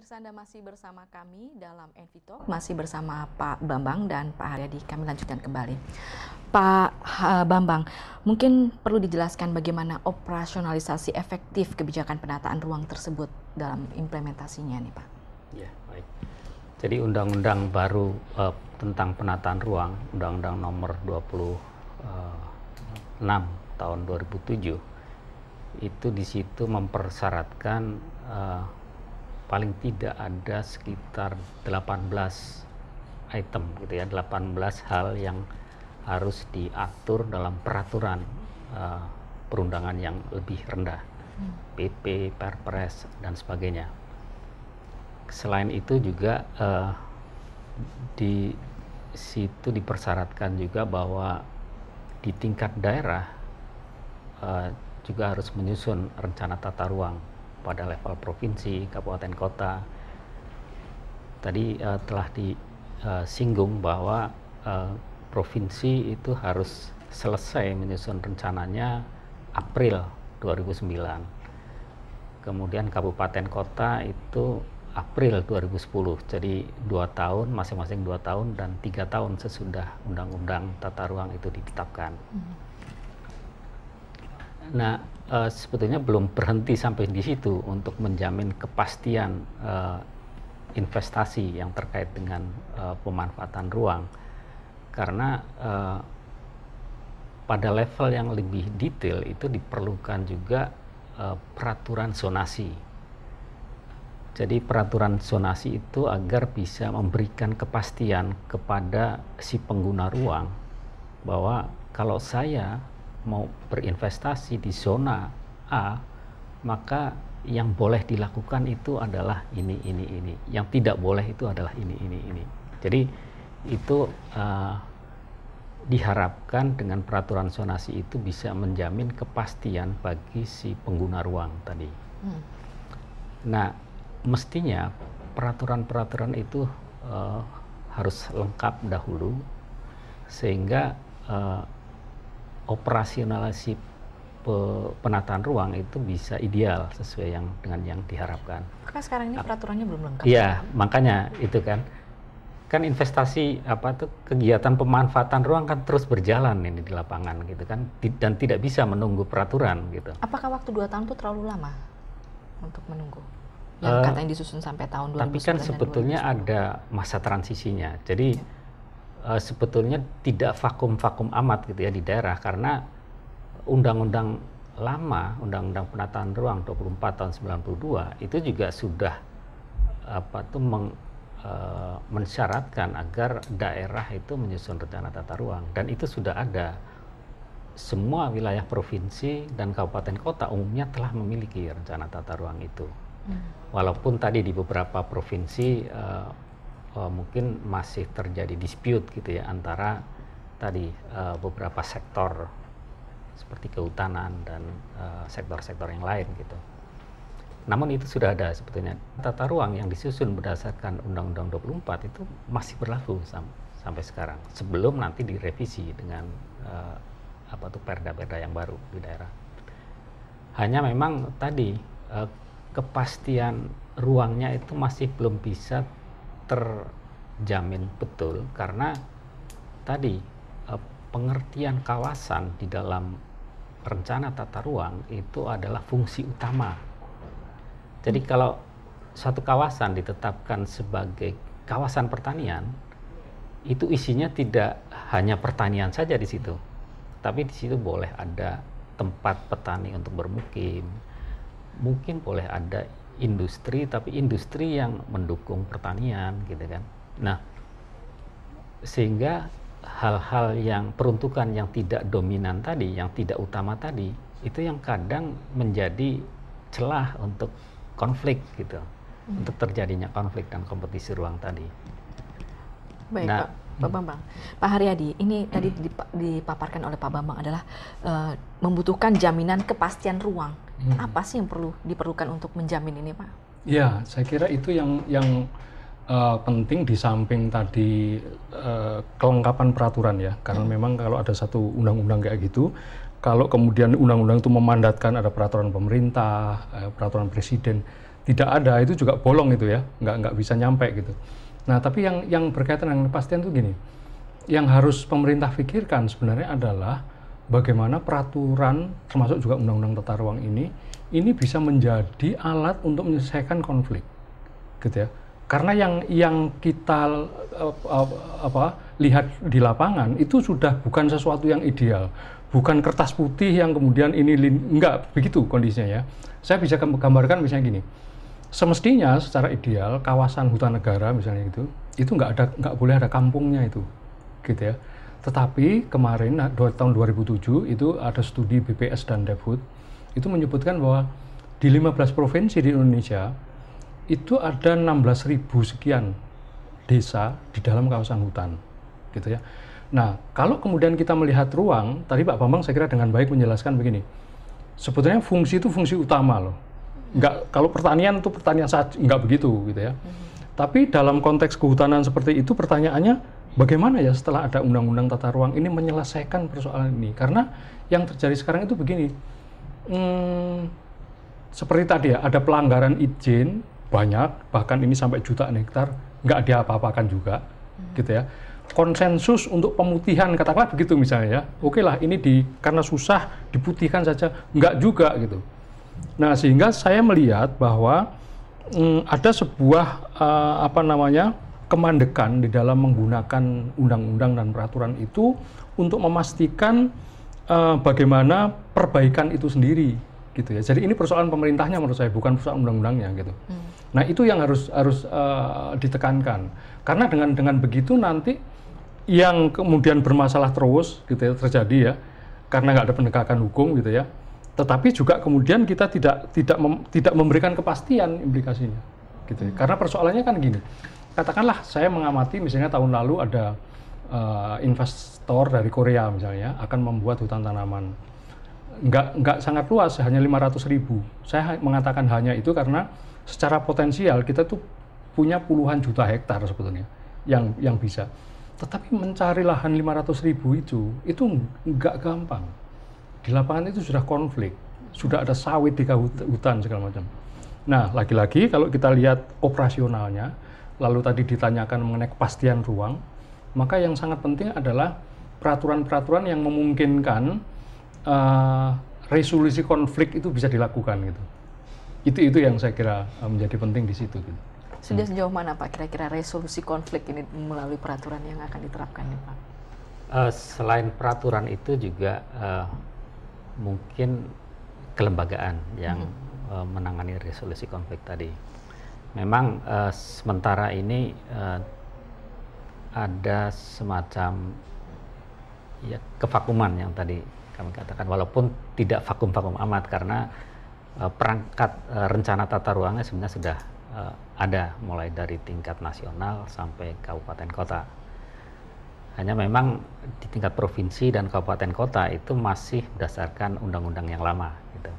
Pemirsa, Anda masih bersama kami dalam Envy Talk, masih bersama Pak Bambang dan Pak Haryadi. Kami lanjutkan kembali. Pak Bambang, mungkin perlu dijelaskan bagaimana operasionalisasi efektif kebijakan penataan ruang tersebut dalam implementasinya nih Pak. Ya, baik. Jadi undang-undang baru tentang penataan ruang, Undang-Undang Nomor 26 tahun 2007, itu di situ mempersyaratkan paling tidak ada sekitar 18 item gitu ya, 18 hal yang harus diatur dalam peraturan perundangan yang lebih rendah, PP, Perpres dan sebagainya. Selain itu juga di situ dipersyaratkan juga bahwa di tingkat daerah juga harus menyusun rencana tata ruang pada level provinsi, kabupaten, kota. Tadi telah disinggung bahwa provinsi itu harus selesai menyusun rencananya April 2009. Kemudian kabupaten kota itu April 2010. Jadi 2 tahun, masing-masing 2 tahun dan 3 tahun sesudah Undang-Undang Tata Ruang itu ditetapkan. Nah, sebetulnya belum berhenti sampai di situ untuk menjamin kepastian investasi yang terkait dengan pemanfaatan ruang, karena pada level yang lebih detail itu diperlukan juga peraturan zonasi. Jadi peraturan zonasi itu agar bisa memberikan kepastian kepada si pengguna ruang bahwa kalau saya mau berinvestasi di zona A, maka yang boleh dilakukan itu adalah ini. Yang tidak boleh itu adalah ini. Jadi itu diharapkan dengan peraturan zonasi itu bisa menjamin kepastian bagi si pengguna ruang tadi. Nah, mestinya peraturan-peraturan itu harus lengkap dahulu sehingga operasionalisasi penataan ruang itu bisa ideal sesuai dengan yang diharapkan. Karena sekarang ini peraturannya belum lengkap. Iya, makanya itu kan investasi kegiatan pemanfaatan ruang kan terus berjalan ini di lapangan gitu kan, dan tidak bisa menunggu peraturan gitu. Apakah waktu 2 tahun itu terlalu lama untuk menunggu? Yang katanya disusun sampai tahun 2009. Tapi kan sebetulnya ada masa transisinya. Jadi sebetulnya tidak vakum-vakum amat gitu ya di daerah, karena undang-undang lama, Undang-Undang Penataan Ruang 24 tahun 92 itu juga sudah mensyaratkan agar daerah itu menyusun rencana tata ruang, dan itu sudah ada. Semua wilayah provinsi dan kabupaten kota umumnya telah memiliki rencana tata ruang itu. Walaupun tadi di beberapa provinsi mungkin masih terjadi dispute gitu ya antara tadi beberapa sektor seperti kehutanan dan sektor-sektor yang lain gitu. Namun itu sudah ada sebetulnya. Tata ruang yang disusun berdasarkan Undang-Undang 24 itu masih berlaku sampai sekarang, sebelum nanti direvisi dengan perda-perda yang baru di daerah. Hanya memang tadi kepastian ruangnya itu masih belum bisa terjamin betul, karena tadi pengertian kawasan di dalam rencana tata ruang itu adalah fungsi utama. Jadi kalau satu kawasan ditetapkan sebagai kawasan pertanian, itu isinya tidak hanya pertanian saja di situ, tapi di situ boleh ada tempat petani untuk bermukim, mungkin boleh ada industri, tapi industri yang mendukung pertanian gitu kan. Nah, sehingga hal-hal yang peruntukan yang tidak dominan tadi, yang tidak utama tadi, itu yang kadang menjadi celah untuk konflik gitu, untuk terjadinya konflik dan kompetisi ruang tadi. Baik, nah, Pak Bambang. Pak Haryadi, ini tadi dipaparkan oleh Pak Bambang adalah membutuhkan jaminan kepastian ruang. Apa sih yang diperlukan untuk menjamin ini, Pak? Ya, saya kira itu yang penting di samping tadi kelengkapan peraturan ya. Karena memang kalau ada satu undang-undang kayak gitu, kalau kemudian undang-undang itu memandatkan ada peraturan pemerintah, peraturan presiden, tidak ada itu juga bolong itu ya, nggak bisa nyampe gitu. Nah tapi yang berkaitan dengan kepastian itu gini, yang harus pemerintah pikirkan sebenarnya adalah bagaimana peraturan termasuk juga undang-undang tata ruang ini bisa menjadi alat untuk menyelesaikan konflik, gitu ya. Karena yang kita lihat di lapangan itu sudah bukan sesuatu yang ideal, bukan kertas putih yang kemudian enggak begitu kondisinya ya. Saya bisa gambarkan misalnya gini, semestinya secara ideal kawasan hutan negara misalnya itu nggak boleh ada kampungnya itu, gitu ya. Tetapi kemarin tahun 2007 itu ada studi BPS dan Devhut itu menyebutkan bahwa di 15 provinsi di Indonesia itu ada 16.000 sekian desa di dalam kawasan hutan, gitu ya. Nah, kalau kemudian kita melihat ruang, tadi Pak Bambang saya kira dengan baik menjelaskan begini, sebetulnya fungsi itu fungsi utama loh. Nggak, kalau pertanian itu pertanian saja, nggak begitu, gitu ya. Tapi dalam konteks kehutanan seperti itu, pertanyaannya bagaimana ya setelah ada undang-undang tata ruang ini menyelesaikan persoalan ini? Karena yang terjadi sekarang itu begini, seperti tadi ya, ada pelanggaran izin banyak, bahkan ini sampai jutaan hektar, nggak diapa-apakan juga, gitu ya. Konsensus untuk pemutihan, katakanlah begitu misalnya ya, oke lah ini karena susah diputihkan saja, nggak juga gitu. Nah sehingga saya melihat bahwa ada sebuah kemandekan di dalam menggunakan undang-undang dan peraturan itu untuk memastikan bagaimana perbaikan itu sendiri, gitu ya. Jadi ini persoalan pemerintahnya menurut saya, bukan persoalan undang-undangnya gitu. Nah itu yang harus ditekankan, karena dengan begitu nanti yang kemudian bermasalah terus gitu ya, terjadi ya, karena nggak ada penegakan hukum gitu ya. Tetapi juga kemudian kita tidak memberikan kepastian implikasinya, gitu ya. Karena persoalannya kan gini, katakanlah saya mengamati misalnya tahun lalu ada investor dari Korea misalnya akan membuat hutan tanaman, nggak sangat luas, hanya 500.000. Saya mengatakan hanya itu karena secara potensial kita tuh punya puluhan juta hektar sebetulnya yang bisa. Tetapi mencari lahan 500.000 itu nggak gampang. Di lapangan itu sudah konflik, sudah ada sawit di hutan segala macam. Nah, lagi-lagi kalau kita lihat operasionalnya, lalu tadi ditanyakan mengenai kepastian ruang, maka yang sangat penting adalah peraturan-peraturan yang memungkinkan resolusi konflik itu bisa dilakukan gitu. Itu yang saya kira menjadi penting di situ. Gitu. Sudah sejauh mana Pak kira-kira resolusi konflik ini melalui peraturan yang akan diterapkan ya Pak? Selain peraturan itu juga mungkin kelembagaan yang menangani resolusi konflik tadi. Memang sementara ini ada semacam ya kevakuman yang tadi kami katakan, walaupun tidak vakum-vakum amat karena perangkat rencana tata ruangnya sebenarnya sudah ada mulai dari tingkat nasional sampai kabupaten kota. Hanya memang di tingkat provinsi dan kabupaten kota itu masih berdasarkan undang-undang yang lama gitu.